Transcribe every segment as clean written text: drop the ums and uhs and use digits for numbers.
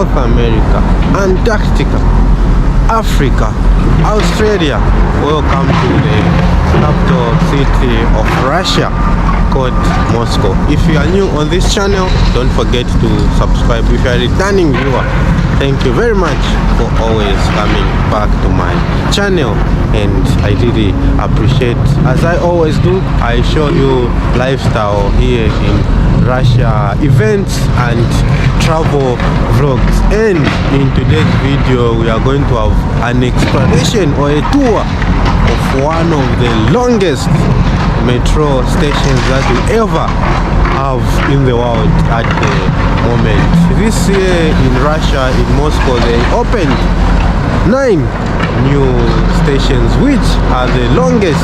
South America, Antarctica, Africa, Australia. Welcome to the capital city of Russia called Moscow. If you are new on this channel, don't forget to subscribe. If you are a returning viewer, thank you very much for always coming back to my channel, and I really appreciate. As I always do, I show you lifestyle here in Russia, events and travel vlogs, and in today's video we are going to have an exploration or a tour of one of the longest metro stations that we ever have in the world at the moment. This year in Russia, in Moscow, they opened 9 new stations, which are the longest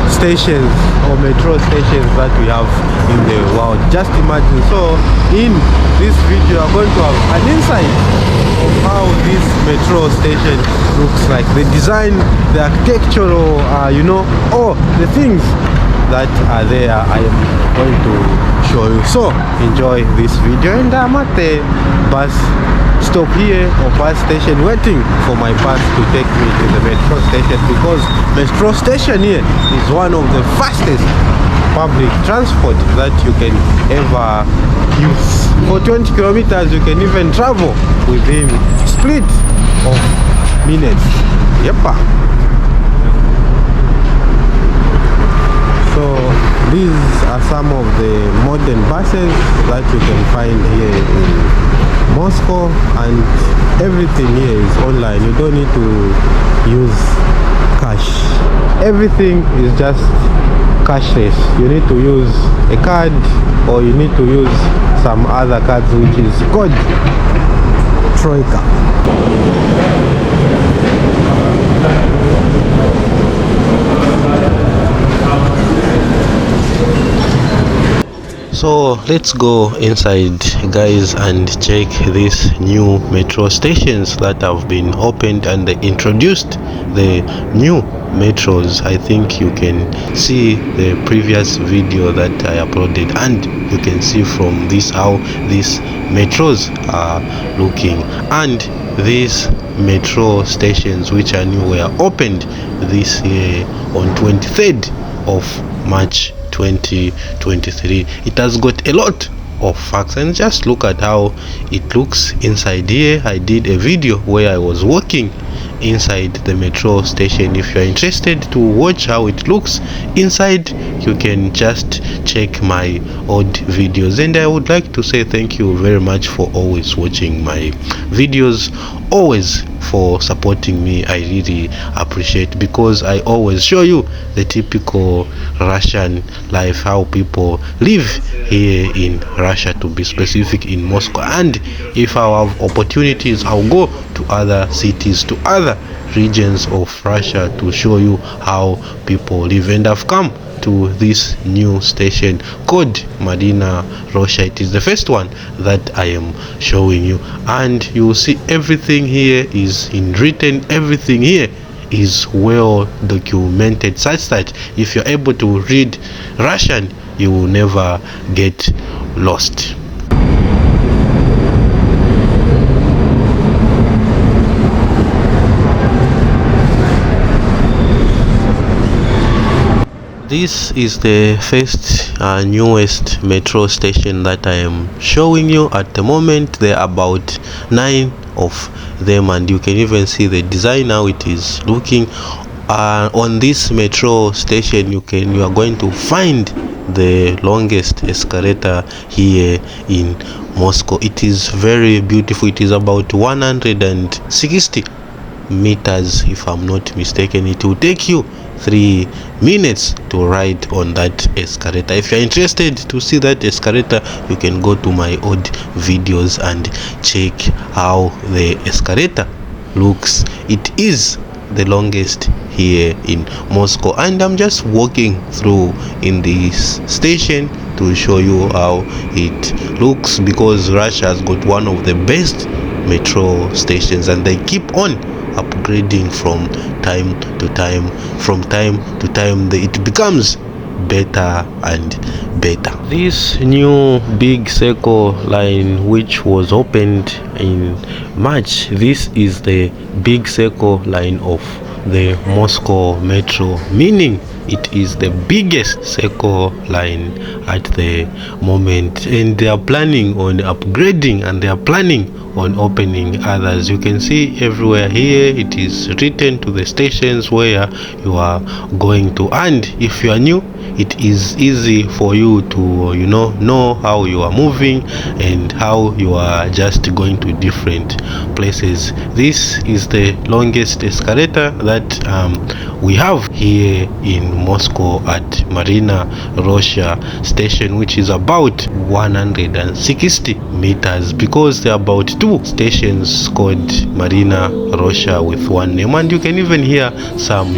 stations or metro stations that we have in the world. Just imagine. So in this video I'm going to have an insight of how this metro station looks like, the design, the architectural all the things that are there. I am going to show you, so enjoy this video. And I'm at the bus stop here, or bus station, waiting for my bus to take me to the metro station, because metro station here is one of the fastest public transport that you can ever use. For 20 kilometers you can even travel within split of minutes. Yep. So these are some of the modern buses that you can find here in Moscow, and everything here is online. You don't need to use cash. Everything is just cashless. You need to use a card, or you need to use some other cards, which is called Troika. So let's go inside, guys, and check these new metro stations that have been opened, and they introduced the new metros. I think you can see the previous video that I uploaded, and you can see from this how these metros are looking. And these metro stations which are new were opened this year on 23rd of March 2023. It has got a lot of facts, and just look at how it looks inside here. I did a video where I was walking inside the metro station. If you're interested to watch how it looks inside, you can just check my old videos. And I would like to say thank you very much for always watching my videos, always for supporting me. I really appreciate, because I always show you the typical Russian life, how people live here in Russia, to be specific in Moscow. And if I have opportunities, I'll go to other cities, to other regions of Russia, to show you how people live. And I've come to this new station called Madina Russia. It is the first one that I am showing you, and you will see everything here is in written. Everything here is well documented, such that if you're able to read Russian, you will never get lost. This is the first newest metro station that I am showing you at the moment. There are about 9 of them, and you can even see the design, how it is looking. On this metro station you are going to find the longest escalator here in Moscow. It is very beautiful. It is about 160 meters, if I'm not mistaken. It will take you 3 minutes to ride on that escalator. If you're interested to see that escalator, you can go to my old videos and check how the escalator looks. It is the longest here in Moscow, and I'm just walking through in this station to show you how it looks, because Russia has got one of the best metro stations, and they keep on upgrading from time to time. It becomes better and better. This new big circle line, which was opened in March, this is the big circle line of the Moscow metro, meaning it is the biggest circle line at the moment, and they are planning on upgrading, and they are planning on opening others. You can see everywhere here it is written to the stations where you are going to, and if you are new, it is easy for you to know how you are moving and how you are just going to different places. This is the longest escalator that we have here in Moscow at Marina Russia station, which is about 160 meters, because there are about 2 stations called Marina Russia with one name, and you can even hear some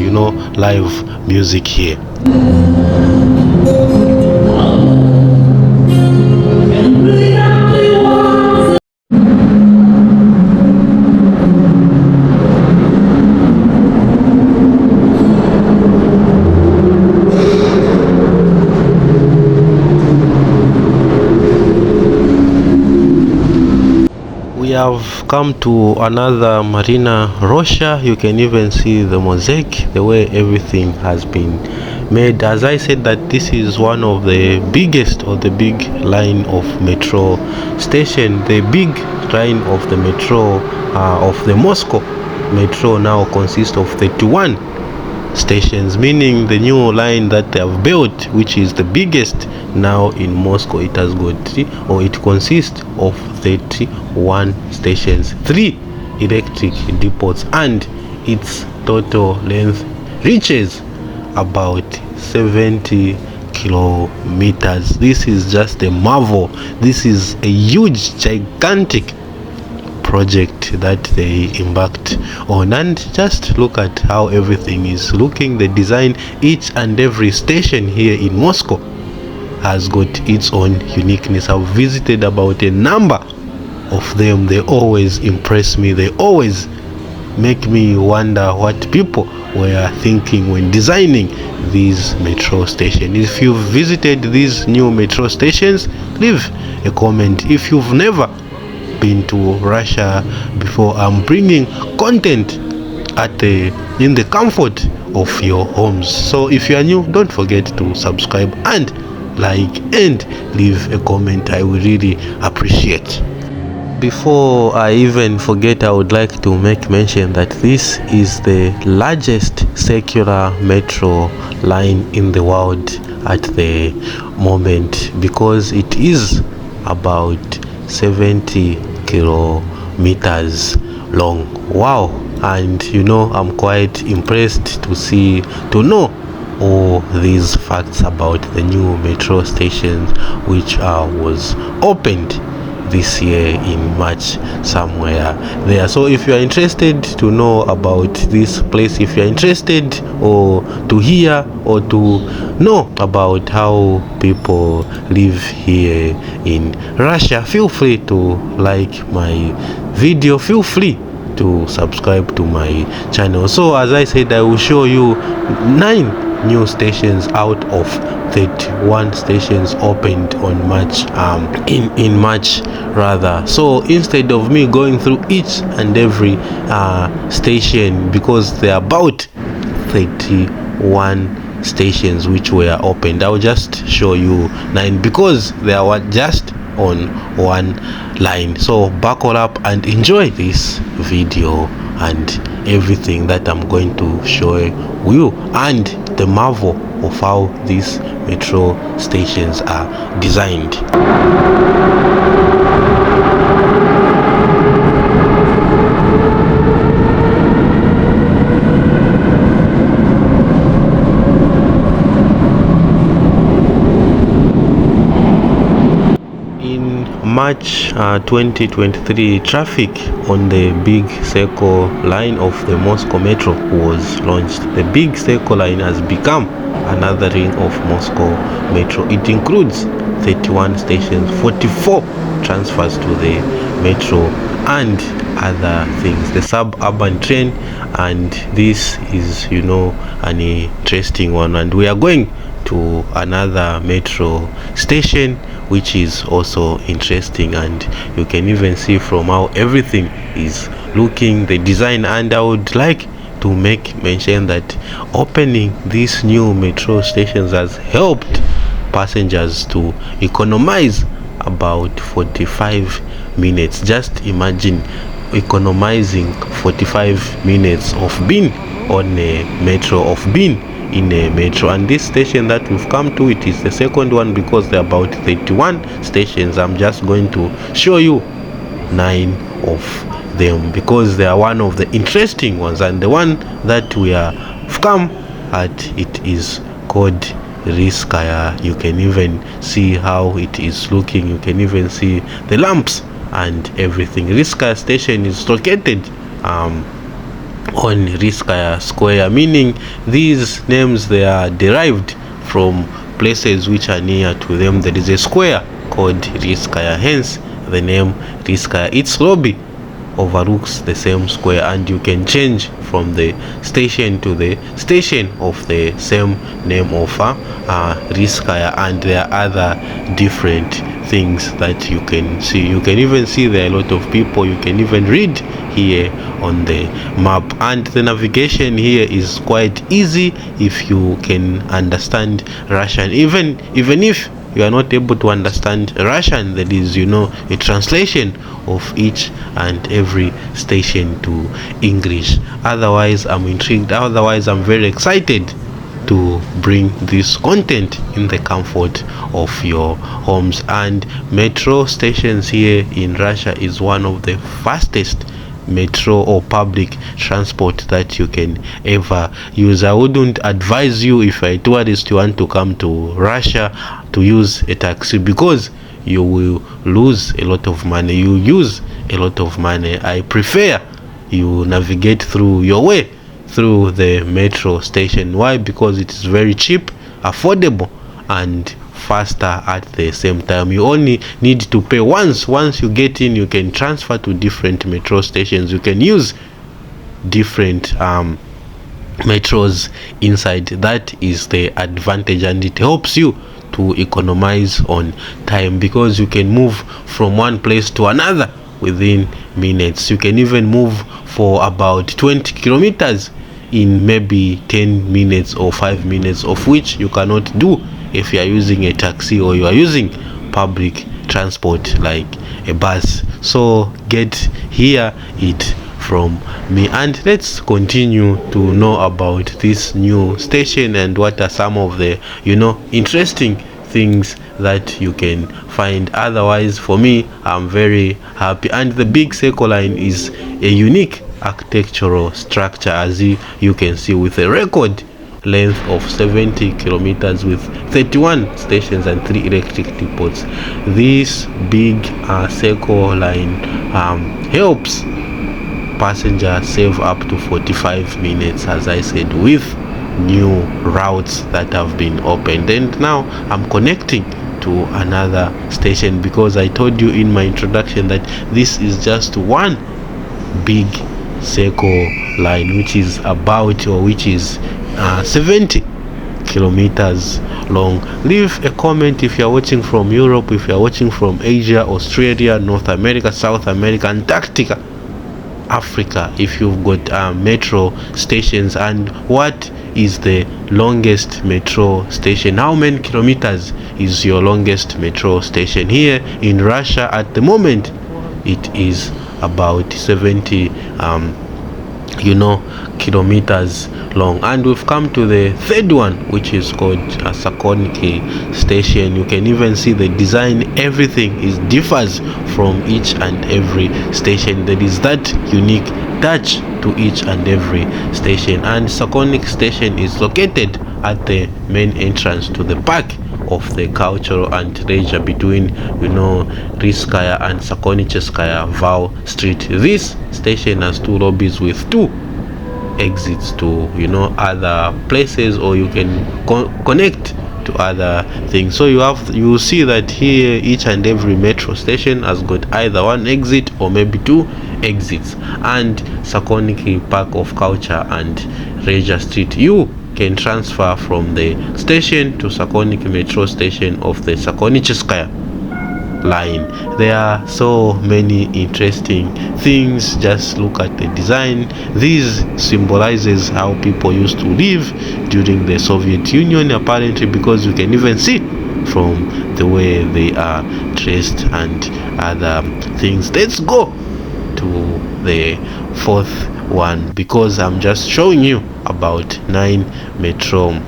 live music here. We have come to another Marina Russia. You can even see the mosaic, the way everything has been made. As I said, that this is one of the biggest, or the big line of metro station. The big line of the metro of the Moscow metro now consists of 31 stations, meaning the new line that they have built, which is the biggest now in Moscow, it has got it consists of 31 stations, 3 electric depots, and its total length reaches about 70 kilometers. This is just a marvel. This is a huge, gigantic project that they embarked on, and just look at how everything is looking, the design. Each and every station here in Moscow has got its own uniqueness. I've visited about a number of them. They always impress me. They always make me wonder what people were thinking when designing these metro stations. If you've visited these new metro stations, leave a comment. If you've never been to Russia before, I'm bringing content in the comfort of your homes. So if you are new, don't forget to subscribe and like and leave a comment. I will really appreciate. Before I even forget, I would like to make mention that this is the largest circular metro line in the world at the moment, because it is about 70 kilometers long. Wow. And I'm quite impressed to know all these facts about the new metro stations, which was opened this year in March somewhere there. So if you are interested to know about this place, if you are interested or to hear or to know about how people live here in Russia, feel free to like my video, feel free to subscribe to my channel. So as I said, I will show you 9 new stations out of 31 stations opened on March in March rather. So instead of me going through each and every station, because there are about 31 stations which were opened, I will just show you 9 because they are just on one line. So buckle up and enjoy this video and everything that I'm going to show you, and the marvel of how these metro stations are designed. March 2023, traffic on the Big Circle line of the Moscow Metro was launched. The Big Circle line has become another ring of Moscow Metro. It includes 31 stations, 44 transfers to the metro, and other things. The suburban train, and this is an interesting one, and we are going to another metro station, which is also interesting, and you can even see from how everything is looking, the design. And I would like to make mention that opening these new metro stations has helped passengers to economize about 45 minutes. Just imagine economizing 45 minutes of being on a metro, of being in a metro. And this station that we've come to, it is the second one, because there are about 31 stations. I'm just going to show you 9 of them because they are one of the interesting ones, and the one that we have come at, it is called Riskaya. You can even see how it is looking, you can even see the lamps and everything. Riskaya station is located on Riskaya Square, meaning these names, they are derived from places which are near to them. There is a square called Riskaya, hence the name Riskaya. Its lobby overlooks the same square, and you can change from the station to the station of the same name of Riskaya. And there are other different things that you can see. You can even see there are a lot of people. You can even read here on the map, and the navigation here is quite easy if you can understand Russian. Even if you are not able to understand Russian, that is, a translation of each and every station to English. Otherwise, I'm intrigued. Otherwise, I'm very excited to bring this content in the comfort of your homes. And metro stations here in Russia is one of the fastest metro or public transport that you can ever use. I wouldn't advise you, if a tourist you want to come to Russia, to use a taxi, because you will lose a lot of money, you use a lot of money. I prefer you navigate through your way through the metro station. Why? Because it is very cheap, affordable, and faster at the same time. You only need to pay once. Once you get in, you can transfer to different metro stations. You can use different metros inside. That is the advantage, and it helps you to economize on time, because you can move from one place to another within minutes. You can even move for about 20 kilometers in maybe 10 minutes or 5 minutes, of which you cannot do if you are using a taxi or you are using public transport like a bus. So get here it from me, and let's continue to know about this new station and what are some of the interesting things that you can find. Otherwise, for me, I'm very happy. And the big circle line is a unique architectural structure, as you can see, with a record length of 70 kilometers with 31 stations and 3 electric depots. This big circle line helps passengers save up to 45 minutes, as I said, with new routes that have been opened. And now I'm connecting to another station, because I told you in my introduction that this is just one big circle line, which is 70 kilometers long. Leave a comment if you are watching from Europe, if you are watching from Asia, Australia, North America, South America, Antarctica, Africa, if you've got metro stations, and what is the longest metro station. How many kilometers is your longest metro station? Here in Russia at the moment, it is about 70 kilometers long. And we've come to the third one, which is called Sakoniki station. You can even see the design, everything differs from each and every station. There is that unique touch to each and every station. And Sakonik station is located at the main entrance to the park of the cultural and leisure between Riskaya and Sakonicheskaya Val Street. This station has 2 lobbies with 2 exits to other places, or you can connect to other things. So you see that here each and every metro station has got either 1 exit or maybe 2 exits. And Sakoniki Park of Culture and Raja Street. You can transfer from the station to Sakonik metro station of the Sakonicheskaya line. There are so many interesting things. Just look at the design. This symbolizes how people used to live during the Soviet Union, apparently, because you can even see from the way they are dressed and other things. Let's go to the fourth one, because I'm just showing you about 9 metro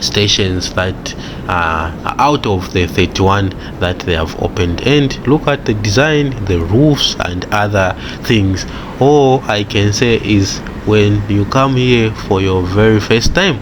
stations that are out of the 31 that they have opened. And look at the design, the roofs and other things. All I can say is, when you come here for your very first time,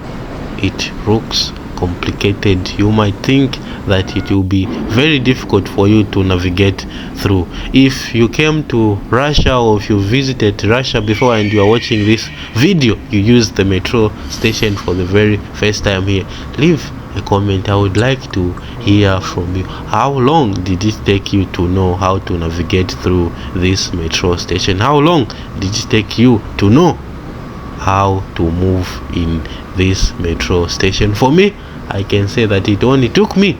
it looks complicated. You might think that it will be very difficult for you to navigate through. If you came to Russia, or if you visited Russia before and you are watching this video, you use the metro station for the very first time here, leave a comment. I would like to hear from you. How long did it take you to know how to navigate through this metro station? How long did it take you to know how to move in this metro station? For me, I can say that it only took me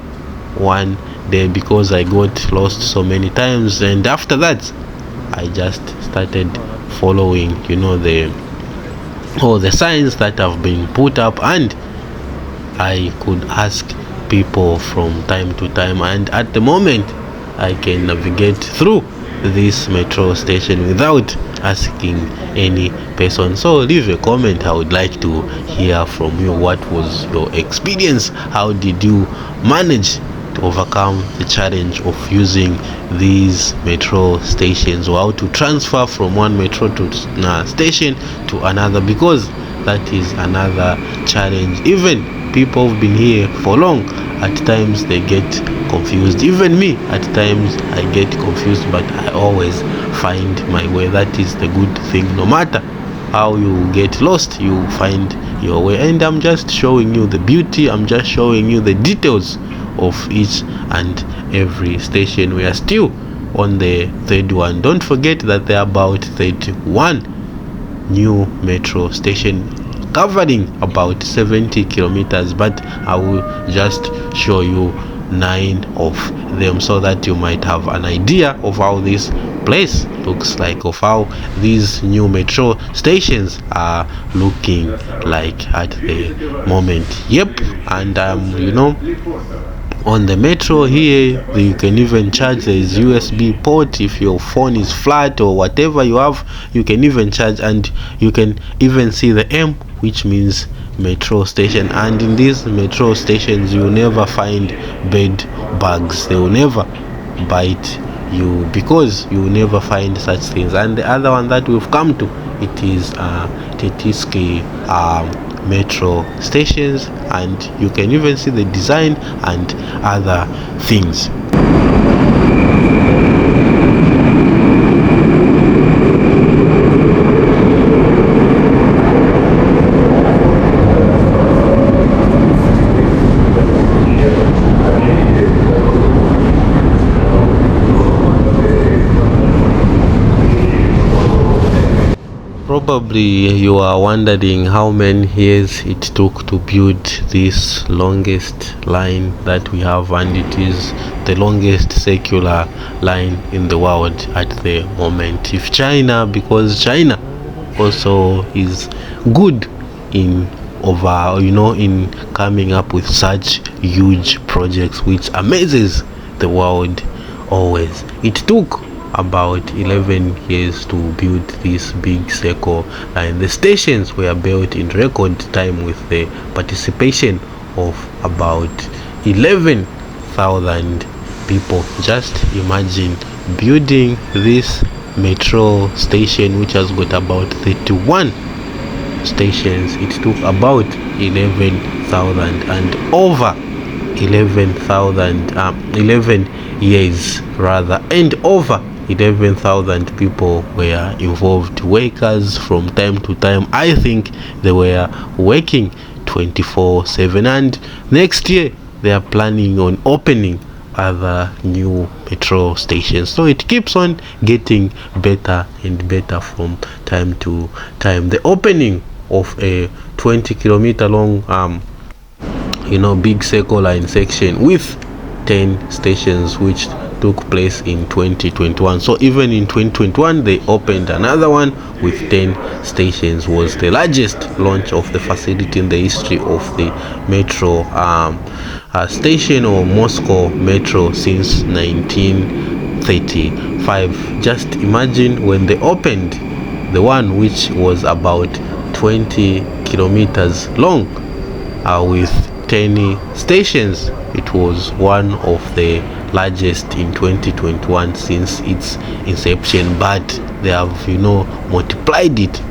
1 day, because I got lost so many times, and after that I just started following, the signs that have been put up, and I could ask people from time to time, and at the moment I can navigate through this metro station without asking any person. So leave a comment. I would like to hear from you. What was your experience? How did you manage to overcome the challenge of using these metro stations, or how to transfer from one metro to station to another? Because that is another challenge. Even people who've been here for long, at times they get confused. Even me, at times I get confused, but I always find my way. That is the good thing. No matter how you get lost, you find your way. And I'm just showing you the beauty. I'm just showing you the details of each and every station. We are still on the third one. Don't forget that there are about 31 new metro station covering about 70 kilometers, but I will just show you 9 of them, so that you might have an idea of how this place looks like, of how these new metro stations are looking like at the moment. Yep. And on the metro here, you can even charge. There is USB port. If your phone is flat or whatever you have, you can even charge, and you can even see the M, which means metro station. And in these metro stations, you will never find bed bugs. They will never bite you, because you will never find such things. And the other one that we've come to, it is Tetiski metro stations, and you can even see the design and other things. Probably you are wondering how many years it took to build this longest line that we have, and it is the longest circular line in the world at the moment. If China, because China also is good in in coming up with such huge projects which amazes the world always. It took about 11 years to build this big circle, and the stations were built in record time with the participation of about 11,000 people. Just imagine building this metro station, which has got about 31 stations. It took about 11,000 and over 11 years rather, and over 11,000 people were involved. Workers from time to time, I think they were working 24/7, and next year they are planning on opening other new metro stations. So it keeps on getting better and better from time to time. The opening of a 20-kilometer long big circle line section with 10 stations, which took place in 2021. So even in 2021 they opened another one with 10 stations. Was the largest launch of the facility in the history of the metro station or Moscow metro since 1935. Just imagine when they opened the one which was about 20 kilometers long with 10 stations. It was one of the largest in 2021 since its inception, but they have multiplied it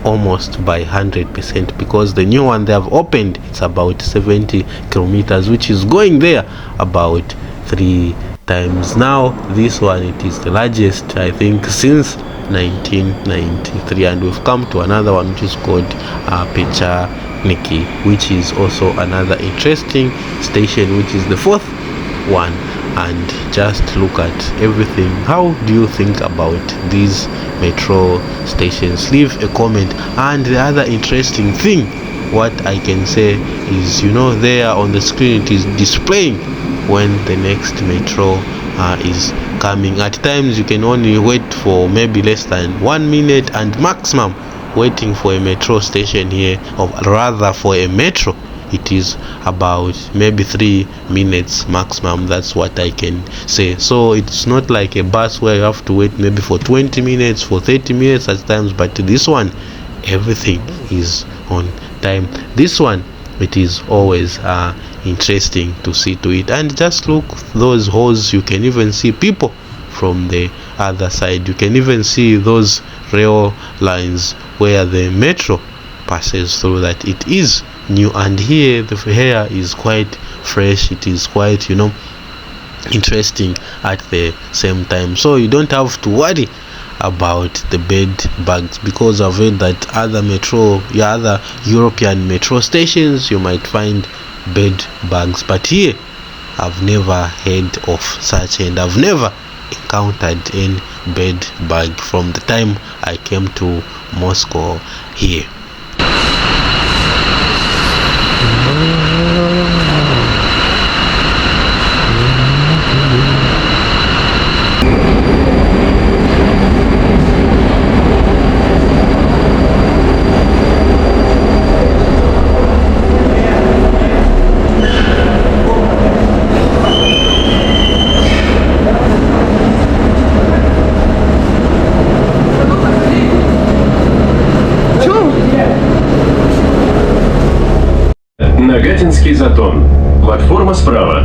almost by 100%, because the new one they have opened, it's about 70 kilometers, which is going there about 3 times. Now this one, it is the largest, I think, since 1993, and we've come to another one which is called Nikki, which is also another interesting station, which is the 4th one. And just look at everything. How do you think about these metro stations? Leave a comment. And the other interesting thing, what I can say is, there on the screen it is displaying when the next metro is coming. At times you can only wait for maybe less than 1 minute, and maximum waiting for a metro station here, or rather for a metro, it is about maybe 3 minutes maximum. That's what I can say. So it's not like a bus where you have to wait maybe for 20 minutes, for 30 minutes at times, but this one, everything is on time. This one, it is always interesting to see to it. And just look, those holes, you can even see people from the other side. You can even see those rail lines where the metro passes through, that it is new. And here the hair is quite fresh, it is quite interesting at the same time. So you don't have to worry about the bed bugs, because I've heard that other European metro stations you might find bed bugs, but here I've never heard of such, and I've never encountered any bed bug from the time I came to Moscow here. Нагатинский затон. Платформа справа.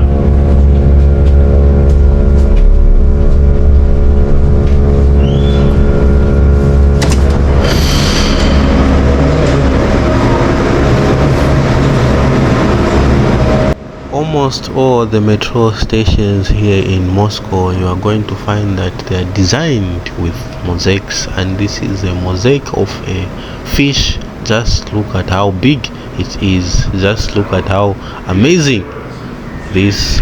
Almost all the metro stations here in Moscow, you are going to find that they are designed with mosaics, and this is a mosaic of a fish. Just look at how big it is. Just look at how amazing this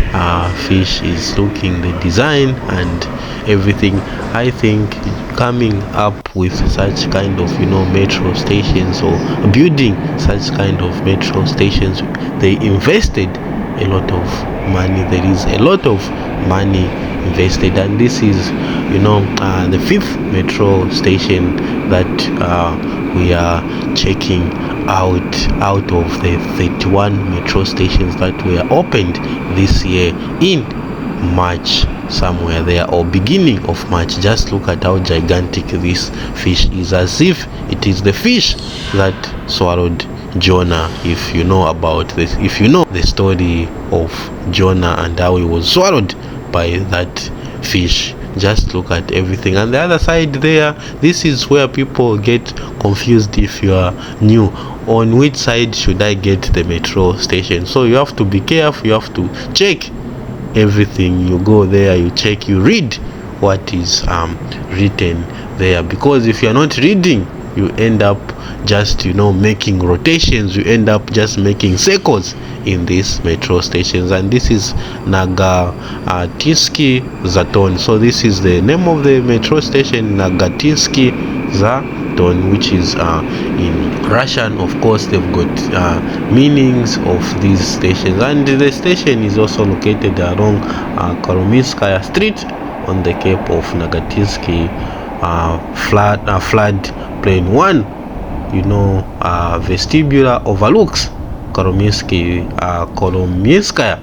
fish is looking, the design and everything. I think coming up with such kind of metro stations, or building such kind of metro stations, they invested a lot of money. There is a lot of money invested, and this is the 5th metro station that we are checking out of the 31 metro stations that were opened this year in March somewhere there, or beginning of March. Just look at how gigantic this fish is, as if it is the fish that swallowed Jonah. If you know about this, if you know the story of Jonah and how he was swallowed by that fish, just look at everything. And the other side there, this is where people get confused if you are new, on which side should I get the metro station. So you have to be careful, you have to check everything. You go there, you check, you read what is written there, because if you are not reading, you end up just making rotations, you end up just making circles in these metro stations. And this is Nagatinsky Zaton. So this is the name of the metro station, Nagatinsky Zaton, which is in Russian, of course, they've got meanings of these stations, and the station is also located along Kolomyskaya Street on the Cape of Nagatinsky flood plain 1. Vestibular overlooks Kolomyskaya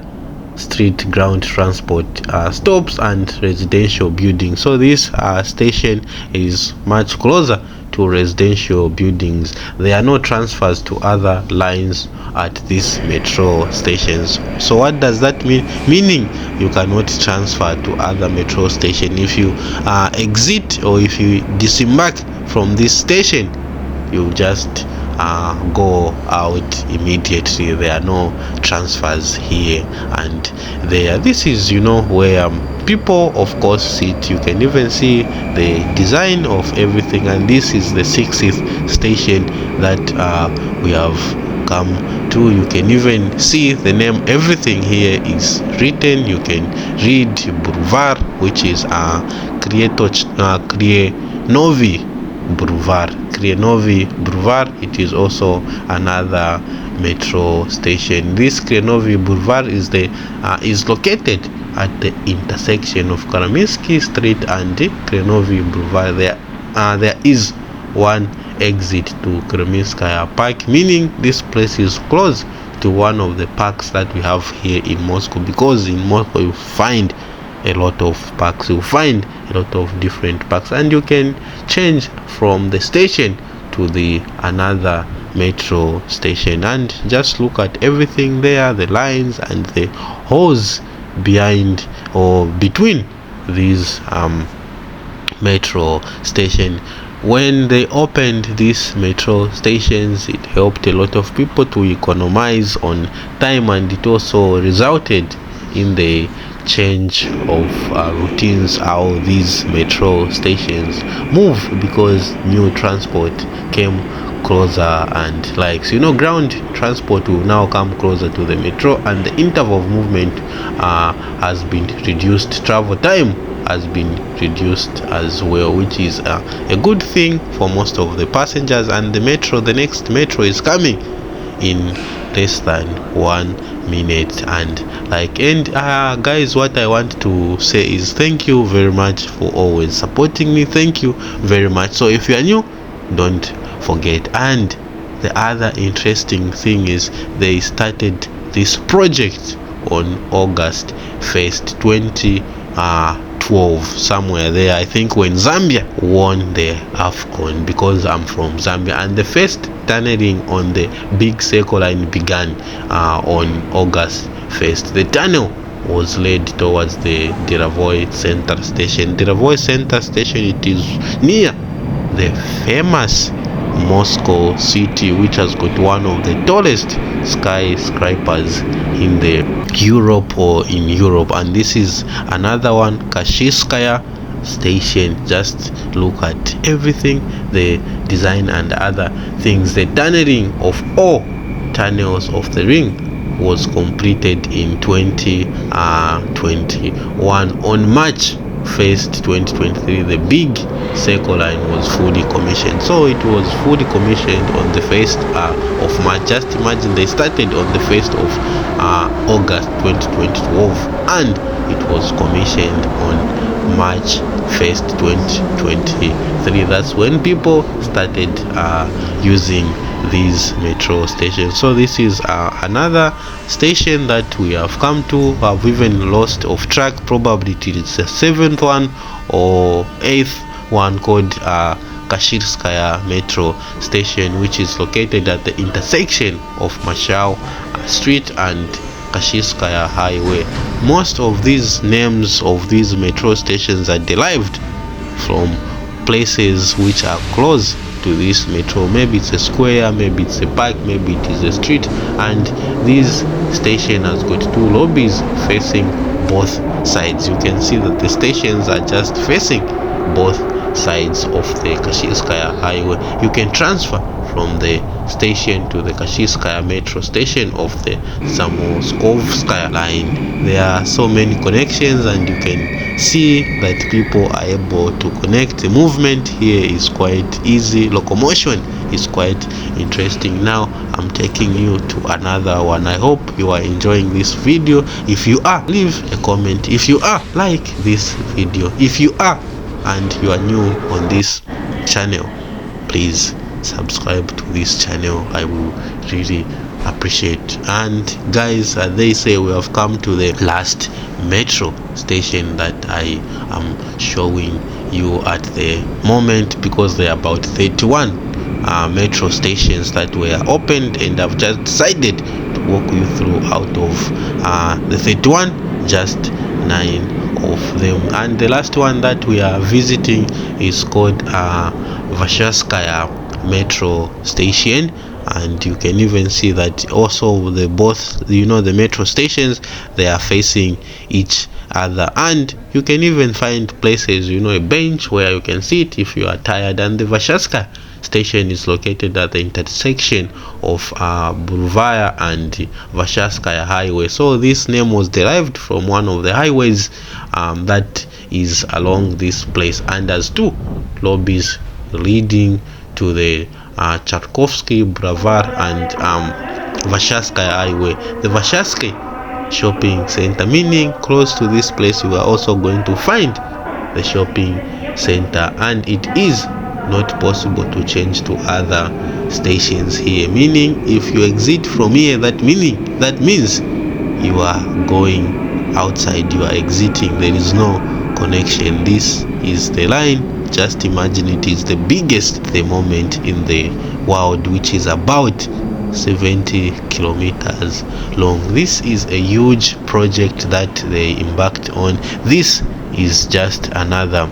Street ground transport stops and residential buildings. So this station is much closer to residential buildings. There are no transfers to other lines at these metro stations. So what does that mean? Meaning you cannot transfer to other metro station. If you exit or if you disembark from this station, you just go out immediately. There are no transfers here and there. This is where people of course sit. You can even see the design of everything, and this is the 60th station that we have come to. You can even see the name. Everything here is written. You can read Boulevard, which is Krienovi Boulevard. It is also another metro station. This Krienovi Boulevard is located at the intersection of Kolomyskaya Street and Krienovi Boulevard. There is one exit to Kolomyskaya Park, meaning this place is close to one of the parks that we have here in Moscow, because in Moscow you find a lot of parks, you find a lot of different parks, and you can change from the station to the another metro station. And just look at everything there, the lines and the hose behind or between these metro station. When they opened these metro stations, it helped a lot of people to economize on time, and it also resulted in the change of routines, how these metro stations move, because new transport came closer, and ground transport will now come closer to the metro, and the interval of movement has been reduced. Travel time has been reduced as well, which is a good thing for most of the passengers. And the next metro is coming in less than 1 minute. And guys, what I want to say is thank you very much for always supporting me. Thank you very much. So if you are new, don't forget. And the other interesting thing is they started this project on August 1st 2012, somewhere there, I think, when Zambia won the AFCON, because I'm from Zambia. And the first tunneling on the big circle line began on August 1st. The tunnel was led towards the Deravoy Center Station. Deravoy Center Station, it is near the famous Moscow city, which has got one of the tallest skyscrapers in the Europe. And this is another one, Kashinskaya station. Just look at everything, the design and other things. The tunneling of all tunnels of the ring was completed in 2021. On March 1st 2023, the big circle line was fully commissioned. So it was fully commissioned on the 1st of March. Just imagine, they started on the 1st of August 2012, and it was commissioned on March 1st 2023. That's when people started using these metro stations. So this is another station that we have come to. I've even lost of track. Probably it is the 7th one or 8th one, called Kashinskaya metro station, which is located at the intersection of Mashau Street and Kashinskaya Highway. Most of these names of these metro stations are derived from places which are close to this metro. Maybe it's a square, maybe it's a park, maybe it is a street. And this station has got 2 lobbies facing both sides. You can see that the stations are just facing both sides of the Kashinskaya Highway. You can transfer from the station to the Kashinskaya metro station of the Samoskovskaya line. There are so many connections, and you can see that people are able to connect. The movement here is quite easy. Locomotion is quite interesting. Now I'm taking you to another one. I hope you are enjoying this video. If you are, leave a comment. If you are, like this video. If you are and you are new on this channel, please subscribe to this channel. I will really appreciate. And guys, they say we have come to the last metro station that I am showing you at the moment, because there are about 31 metro stations that were opened, and I've just decided to walk you through out of the 31, just 9 of them. And the last one that we are visiting is called Vashskaya metro station, and you can even see that also the the metro stations, they are facing each other, and you can even find places, a bench where you can sit if you are tired. And the Vashskaya station is located at the intersection of Burvaya and Vashskaya highway. So this name was derived from one of the highways that is along this place, and has two lobbies leading to the Tchaikovsky Boulevard and Vashskaya highway. The Vashskaya shopping center, meaning close to this place you are also going to find the shopping center, and it is not possible to change to other stations here, meaning if you exit from here, that means you are going outside, you are exiting. There is no connection. This is the line. Just imagine it is the biggest at the moment in the world, which is about 70 kilometers long. This is a huge project that they embarked on. This is just another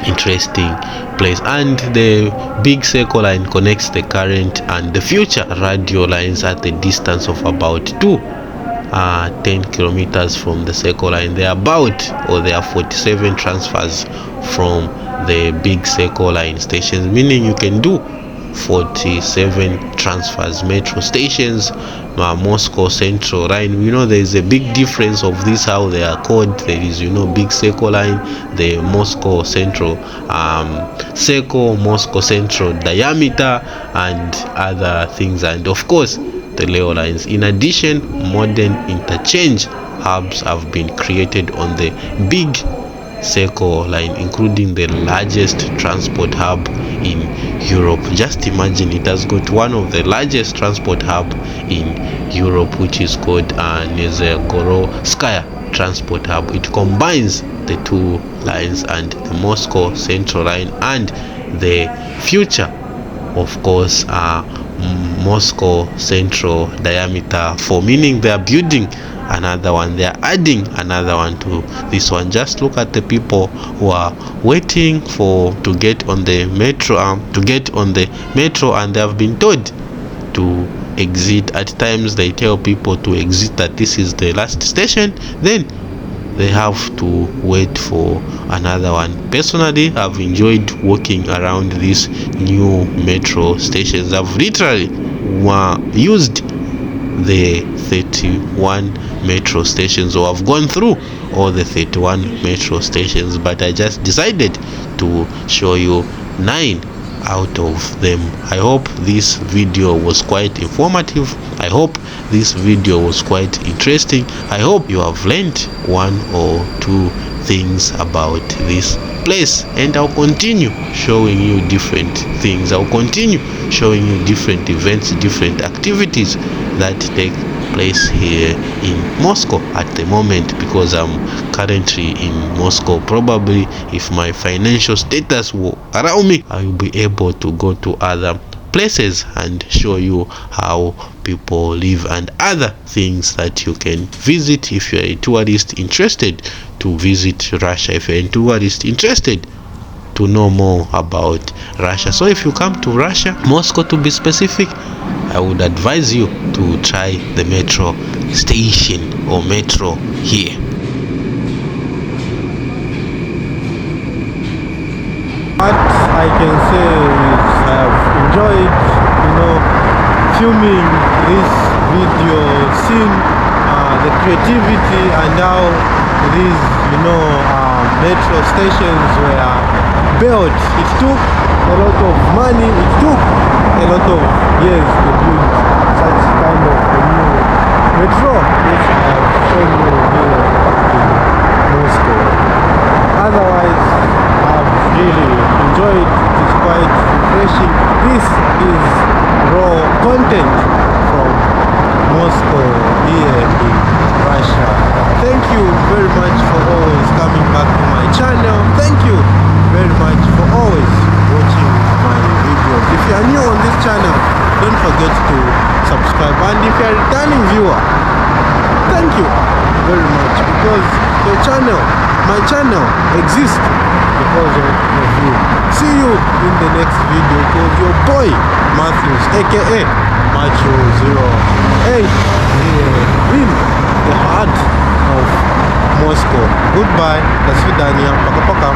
interesting place, and the big circle line connects the current and the future radio lines at the distance of about 10 kilometers from the circle line. There are 47 transfers from the big circle line stations, meaning you can do 47 transfers. Metro stations, Moscow Central line, there is a big difference of this, how they are called. There is big circle line, the Moscow Central circle, Moscow Central diameter, and other things, and of course the Leo lines. In addition, modern interchange hubs have been created on the big circle line, including the largest transport hub in Europe. Just imagine, it has got one of the largest transport hub in Europe, which is called Nezhegorskaya transport hub. It combines the two lines, and the Moscow Central line and the future, of course, Moscow Central diameter 4, meaning they are building another one, they are adding another one to this one. Just look at the people who are waiting to get on the metro, and they have been told to exit. At times they tell people to exit, that this is the last station, then they have to wait for another one. Personally, I've enjoyed walking around these new metro stations. I've literally used the 31 metro stations, or I've gone through all the 31 metro stations, but I just decided to show you 9 out of them. I hope this video was quite informative. I hope this video was quite interesting. I hope you have learned one or two things about this place, and I'll continue showing you different things. I'll continue showing you different events, different activities that take place here in Moscow at the moment, because I'm currently in Moscow. Probably if my financial status will allow me, I will be able to go to other places and show you how people live and other things that you can visit if you're a tourist interested to visit Russia, if you're a tourist interested to know more about Russia. So if you come to Russia, Moscow to be specific, I would advise you to try the metro station or metro here. What I can say is I have enjoyed, filming this video, seeing the creativity and how these, metro stations were built. It took a lot of money. It took a lot of years to build such kind of a new metro, which I have shown you here in Moscow. Otherwise, I've really enjoyed. It is quite refreshing. This is raw content from Moscow here in Russia. Thank you very much for always coming back to my channel. Thank you very much for always watching my videos. If you are new on this channel, don't forget to subscribe, and if you are a returning viewer, thank you very much, because my channel exists because of you. See you in the next video. It was your boy Matthews, aka Macho08, here in the heart of Moscow. Goodbye. До свидания. Пока-пока.